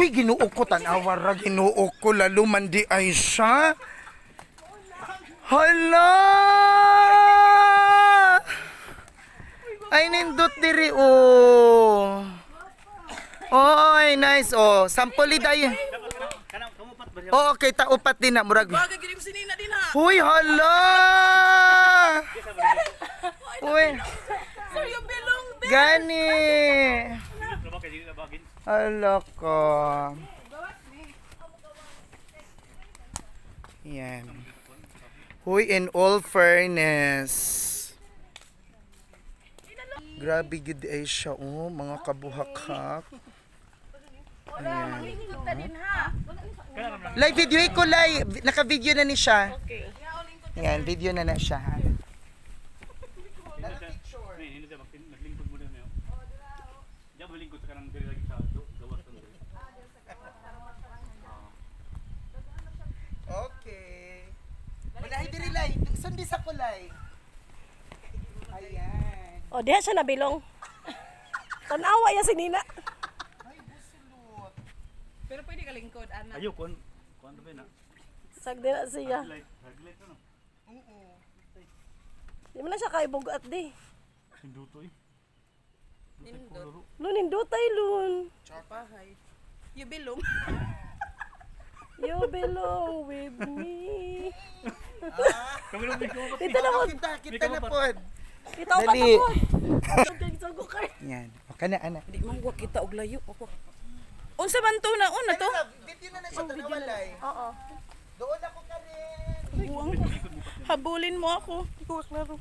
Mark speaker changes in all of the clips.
Speaker 1: Uy, ginuo ko, tanawa ra, ginuo ko, lalo man di ay siya. Hala! Ay, nindot diri, oh. Oy, nice, oh. Sampuli dayo. Oh, okay, taupat din na, murag.
Speaker 2: Bagay gini ko sinina din ha.
Speaker 1: Uy, hala! Uy,
Speaker 2: Sir, yung belong.
Speaker 1: gani! Hala ka. Yan. Huy, in all fairness. Grabe gid ay siya, oh, mga kabuhak-hak. Ayan. Live video ko live. Naka-video na ni siya.
Speaker 2: Okay.
Speaker 1: Ayan, video na na siya. Okay. Wala diri live. Sundi sa kulay. Ayan.
Speaker 2: O, diha siya nabilong. Tanawa ya si Nina.
Speaker 1: Ay, busulot.
Speaker 3: Pero pwede ka lingkod, anak.
Speaker 4: Ayo, kuan ba na?
Speaker 2: Sag din na siya.
Speaker 4: Haglit ano?
Speaker 1: Oo.
Speaker 2: Di mo na siya kaibugat di.
Speaker 4: Hinduto eh.
Speaker 3: Nindot.
Speaker 2: Lunin dutay lun.
Speaker 3: Pahay. You belong.
Speaker 2: You belong with me.
Speaker 4: Kami lang bigyan ko.
Speaker 2: Dito na mo.
Speaker 1: Kita na pod.
Speaker 2: Kita upat
Speaker 1: Dali.
Speaker 2: ako. Sugok ka.
Speaker 1: Yan. O kana ana.
Speaker 3: Di man wa kita og layo ako. Unsa man to na una to?
Speaker 1: Video na na siya tanawalay.
Speaker 2: Oo.
Speaker 1: Doon ako ka rin.
Speaker 3: Buang. Habulin mo ako. Ikaw klaro.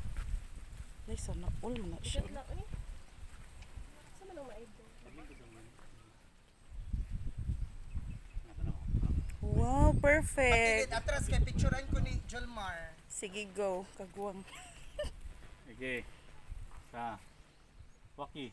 Speaker 3: Ay sana all na siya. Wow, perfect.
Speaker 1: Patigit atras kay picturean ko ni Jolmar.
Speaker 3: Sige, go. Kagwang.
Speaker 4: Okay. Sa. Waki.